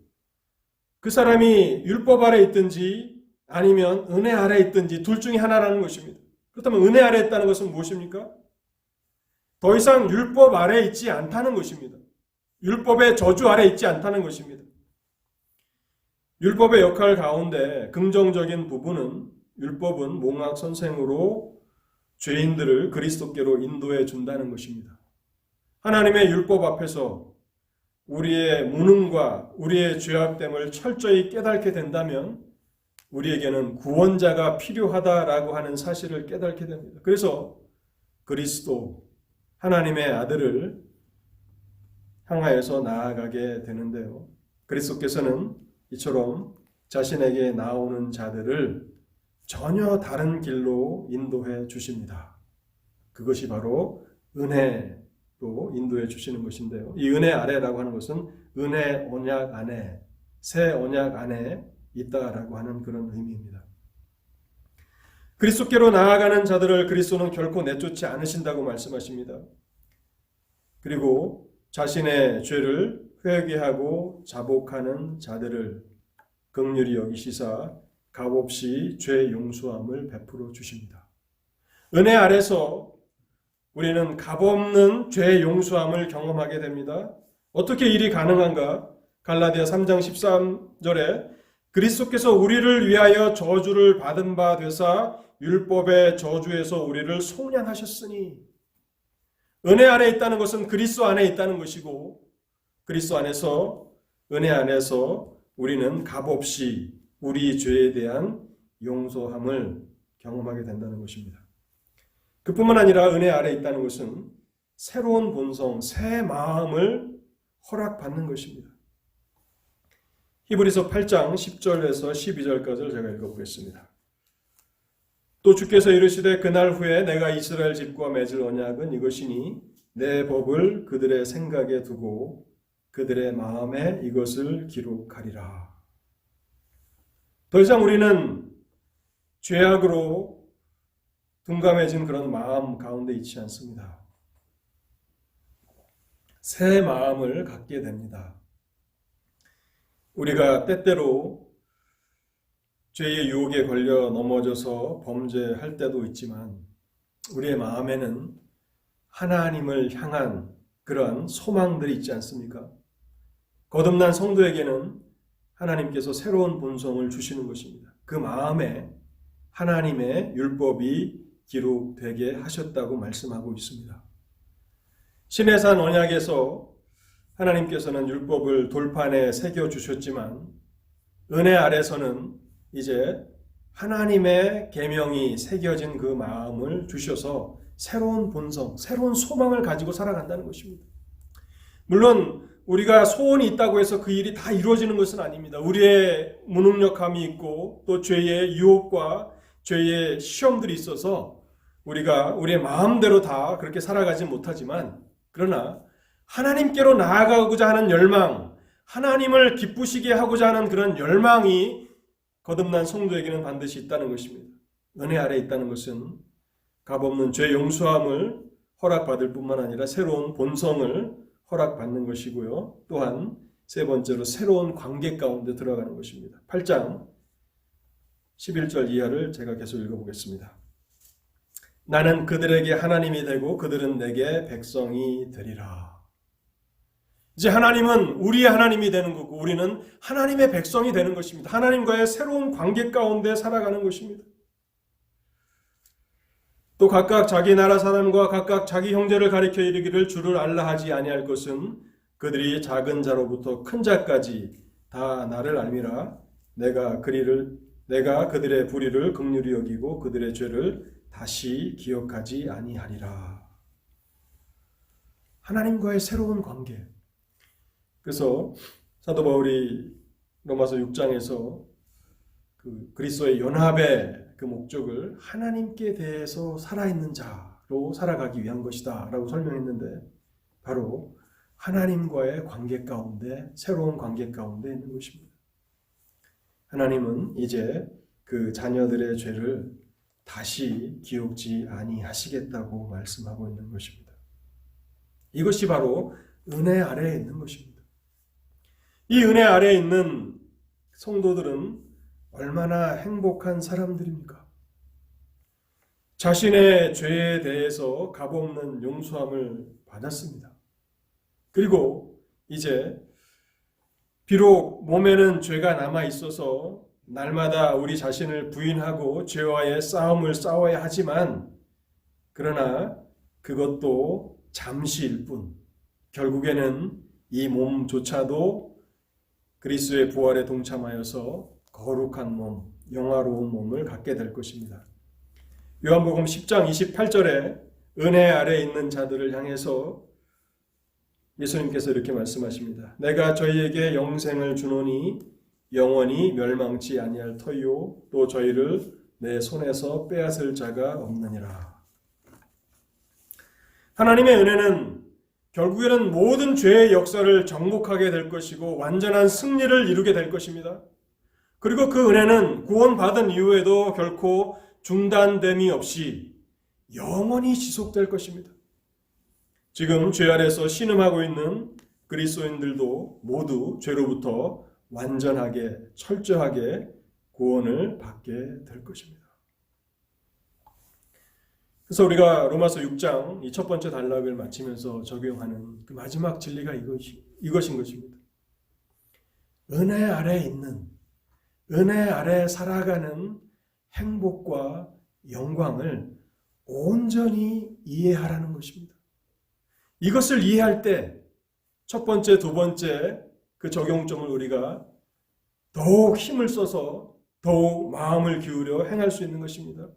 그 사람이 율법 아래 있든지 아니면 은혜 아래 있든지 둘 중에 하나라는 것입니다. 그렇다면 은혜 아래 있다는 것은 무엇입니까? 더 이상 율법 아래 있지 않다는 것입니다. 율법의 저주 아래 있지 않다는 것입니다. 율법의 역할 가운데 긍정적인 부분은 율법은 몽학 선생으로 죄인들을 그리스도께로 인도해 준다는 것입니다. 하나님의 율법 앞에서 우리의 무능과 우리의 죄악됨을 철저히 깨닫게 된다면 우리에게는 구원자가 필요하다라고 하는 사실을 깨닫게 됩니다. 그래서 그리스도 하나님의 아들을 향하여서 나아가게 되는데요. 그리스도께서는 이처럼 자신에게 나오는 자들을 전혀 다른 길로 인도해 주십니다. 그것이 바로 은혜로 인도해 주시는 것인데요. 이 은혜 아래라고 하는 것은 은혜 언약 안에, 새 언약 안에 있다라고 하는 그런 의미입니다. 그리스도께로 나아가는 자들을 그리스도는 결코 내쫓지 않으신다고 말씀하십니다. 그리고 자신의 죄를 회개하고 자복하는 자들을 긍휼히 여기시사 값없이 죄 용서함을 베풀어 주십니다. 은혜 아래서 우리는 값없는 죄 용서함을 경험하게 됩니다. 어떻게 일이 가능한가? 갈라디아 3장 13절에 그리스도께서 우리를 위하여 저주를 받은 바 되사 율법의 저주에서 우리를 속량하셨으니, 은혜 안에 있다는 것은 그리스도 안에 있다는 것이고, 그리스도 안에서, 은혜 안에서 우리는 값없이 우리 죄에 대한 용서함을 경험하게 된다는 것입니다. 그뿐만 아니라 은혜 아래 있다는 것은 새로운 본성, 새 마음을 허락받는 것입니다. 히브리서 8장 10절에서 12절까지를 제가 읽어보겠습니다. 또 주께서 이르시되 그날 후에 내가 이스라엘 집과 맺을 언약은 이것이니 내 법을 그들의 생각에 두고 그들의 마음에 이것을 기록하리라. 더 이상 우리는 죄악으로 둔감해진 그런 마음 가운데 있지 않습니다. 새 마음을 갖게 됩니다. 우리가 때때로 죄의 유혹에 걸려 넘어져서 범죄할 때도 있지만 우리의 마음에는 하나님을 향한 그러한 소망들이 있지 않습니까? 거듭난 성도에게는 하나님께서 새로운 본성을 주시는 것입니다. 그 마음에 하나님의 율법이 기록되게 하셨다고 말씀하고 있습니다. 시내산 언약에서 하나님께서는 율법을 돌판에 새겨주셨지만 은혜 아래서는 이제 하나님의 계명이 새겨진 그 마음을 주셔서 새로운 본성, 새로운 소망을 가지고 살아간다는 것입니다. 물론 우리가 소원이 있다고 해서 그 일이 다 이루어지는 것은 아닙니다. 우리의 무능력함이 있고 또 죄의 유혹과 죄의 시험들이 있어서 우리가 우리의 마음대로 다 그렇게 살아가지 못하지만, 그러나 하나님께로 나아가고자 하는 열망, 하나님을 기쁘시게 하고자 하는 그런 열망이 거듭난 성도에게는 반드시 있다는 것입니다. 은혜 아래 있다는 것은 값없는 죄 용서함을 허락받을 뿐만 아니라 새로운 본성을 허락받는 것이고요. 또한 세 번째로 새로운 관계 가운데 들어가는 것입니다. 8장 11절 이하를 제가 계속 읽어보겠습니다. 나는 그들에게 하나님이 되고 그들은 내게 백성이 되리라. 이제 하나님은 우리의 하나님이 되는 거고 우리는 하나님의 백성이 되는 것입니다. 하나님과의 새로운 관계 가운데 살아가는 것입니다. 또 각각 자기 나라 사람과 각각 자기 형제를 가리켜 이르기를 주를 알라 하지 아니할 것은 그들이 작은 자로부터 큰 자까지 다 나를 알미라. 내가 그들의 불의를 긍휼히 여기고 그들의 죄를 다시 기억하지 아니하리라. 하나님과의 새로운 관계. 그래서 사도 바울이 로마서 6장에서 그리스도의 연합의 그 목적을 하나님께 대해서 살아있는 자로 살아가기 위한 것이다 라고 설명했는데, 바로 하나님과의 관계 가운데, 새로운 관계 가운데 있는 것입니다. 하나님은 이제 그 자녀들의 죄를 다시 기억지 아니하시겠다고 말씀하고 있는 것입니다. 이것이 바로 은혜 아래에 있는 것입니다. 이 은혜 아래에 있는 성도들은 얼마나 행복한 사람들입니까? 자신의 죄에 대해서 값없는 용서함을 받았습니다. 그리고 이제 비록 몸에는 죄가 남아 있어서 날마다 우리 자신을 부인하고 죄와의 싸움을 싸워야 하지만 그러나 그것도 잠시일 뿐 결국에는 이 몸조차도 그리스도의 부활에 동참하여서 거룩한 몸, 영화로운 몸을 갖게 될 것입니다. 요한복음 10장 28절에 은혜 아래 있는 자들을 향해서 예수님께서 이렇게 말씀하십니다. 내가 저희에게 영생을 주노니 영원히 멸망치 아니할 터이요 또 저희를 내 손에서 빼앗을 자가 없느니라. 하나님의 은혜는 결국에는 모든 죄의 역사를 정복하게 될 것이고 완전한 승리를 이루게 될 것입니다. 그리고 그 은혜는 구원받은 이후에도 결코 중단됨이 없이 영원히 지속될 것입니다. 지금 죄 아래서 신음하고 있는 그리스도인들도 모두 죄로부터 완전하게 철저하게 구원을 받게 될 것입니다. 그래서 우리가 로마서 6장 이 첫 번째 단락을 마치면서 적용하는 그 마지막 진리가 이것인 것입니다. 은혜 아래 있는, 은혜 아래 살아가는 행복과 영광을 온전히 이해하라는 것입니다. 이것을 이해할 때 첫 번째, 두 번째 그 적용점을 우리가 더욱 힘을 써서 더욱 마음을 기울여 행할 수 있는 것입니다.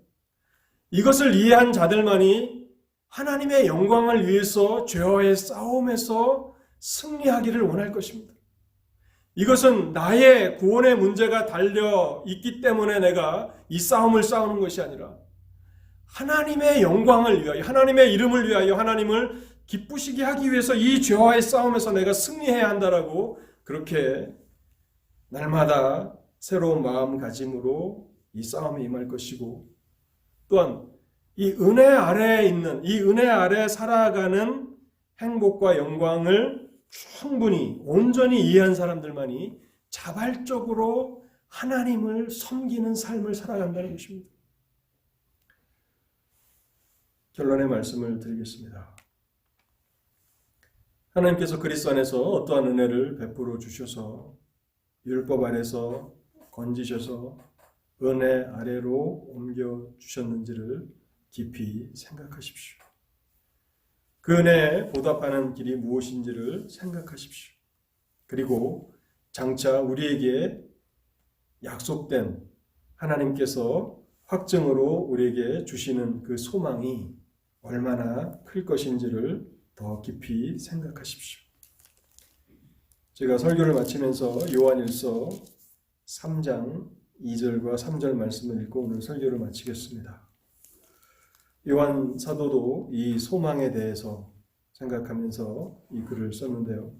이것을 이해한 자들만이 하나님의 영광을 위해서 죄와의 싸움에서 승리하기를 원할 것입니다. 이것은 나의 구원의 문제가 달려 있기 때문에 내가 이 싸움을 싸우는 것이 아니라 하나님의 영광을 위하여, 하나님의 이름을 위하여 하나님을 기쁘시게 하기 위해서 이 죄와의 싸움에서 내가 승리해야 한다라고 그렇게 날마다 새로운 마음가짐으로 이 싸움에 임할 것이고 또한 이 은혜 아래에 있는, 이 은혜 아래에 살아가는 행복과 영광을 충분히 온전히 이해한 사람들만이 자발적으로 하나님을 섬기는 삶을 살아간다는 것입니다. 결론의 말씀을 드리겠습니다. 하나님께서 그리스도 안에서 어떠한 은혜를 베풀어 주셔서 율법 아래서 건지셔서 은혜 아래로 옮겨 주셨는지를 깊이 생각하십시오. 그 은혜에 보답하는 길이 무엇인지를 생각하십시오. 그리고 장차 우리에게 약속된 하나님께서 확증으로 우리에게 주시는 그 소망이 얼마나 클 것인지를 더 깊이 생각하십시오. 제가 설교를 마치면서 요한일서 3장 2절과 3절 말씀을 읽고 오늘 설교를 마치겠습니다. 요한 사도도 이 소망에 대해서 생각하면서 이 글을 썼는데요.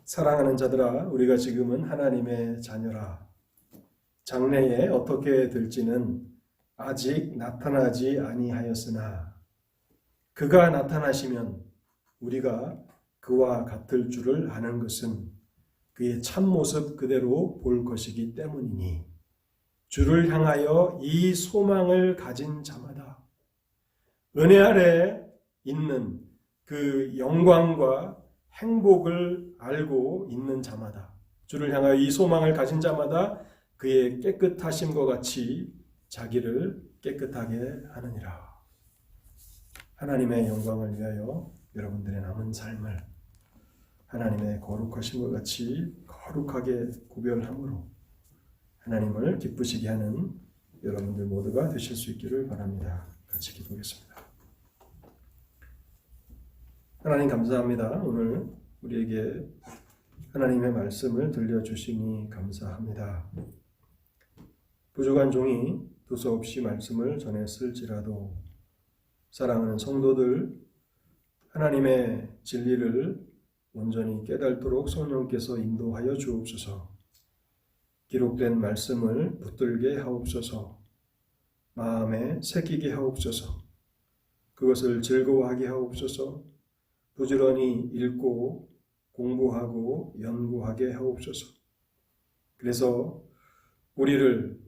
사랑하는 자들아, 우리가 지금은 하나님의 자녀라. 장래에 어떻게 될지는 아직 나타나지 아니하였으나 그가 나타나시면 우리가 그와 같을 줄을 아는 것은 그의 참모습 그대로 볼 것이기 때문이니 주를 향하여 이 소망을 가진 자마다 은혜 아래 있는 그 영광과 행복을 알고 있는 자마다 주를 향하여 이 소망을 가진 자마다 그의 깨끗하심과 같이 자기를 깨끗하게 하느니라. 하나님의 영광을 위하여 여러분들의 남은 삶을 하나님의 거룩하심과 같이 거룩하게 구별함으로 하나님을 기쁘시게 하는 여러분들 모두가 되실 수 있기를 바랍니다. 같이 기도하겠습니다. 하나님 감사합니다. 오늘 우리에게 하나님의 말씀을 들려주시니 감사합니다. 부족한 종이 두서없이 말씀을 전했을지라도 사랑하는 성도들 하나님의 진리를 온전히 깨닫도록 성령께서 인도하여 주옵소서. 기록된 말씀을 붙들게 하옵소서. 마음에 새기게 하옵소서. 그것을 즐거워하게 하옵소서. 부지런히 읽고 공부하고 연구하게 하옵소서. 그래서 우리를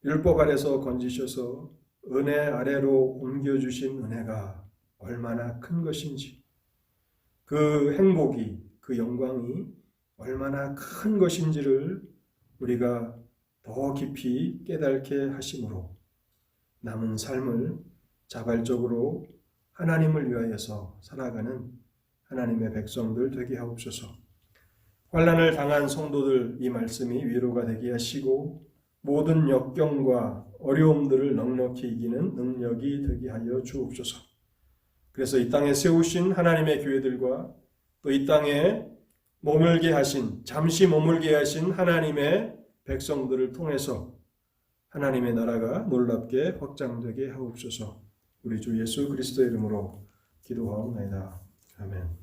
율법 아래서 건지셔서 은혜 아래로 옮겨주신 은혜가 얼마나 큰 것인지 그 행복이 그 영광이 얼마나 큰 것인지를 우리가 더 깊이 깨닫게 하심으로 남은 삶을 자발적으로 하나님을 위하여서 살아가는 하나님의 백성들 되게 하옵소서. 환난을 당한 성도들 이 말씀이 위로가 되게 하시고 모든 역경과 어려움들을 넉넉히 이기는 능력이 되게 하여 주옵소서. 그래서 이 땅에 세우신 하나님의 교회들과 또 이 땅에 잠시 머물게 하신 하나님의 백성들을 통해서 하나님의 나라가 놀랍게 확장되게 하옵소서. 우리 주 예수 그리스도의 이름으로 기도하옵나이다. 아멘.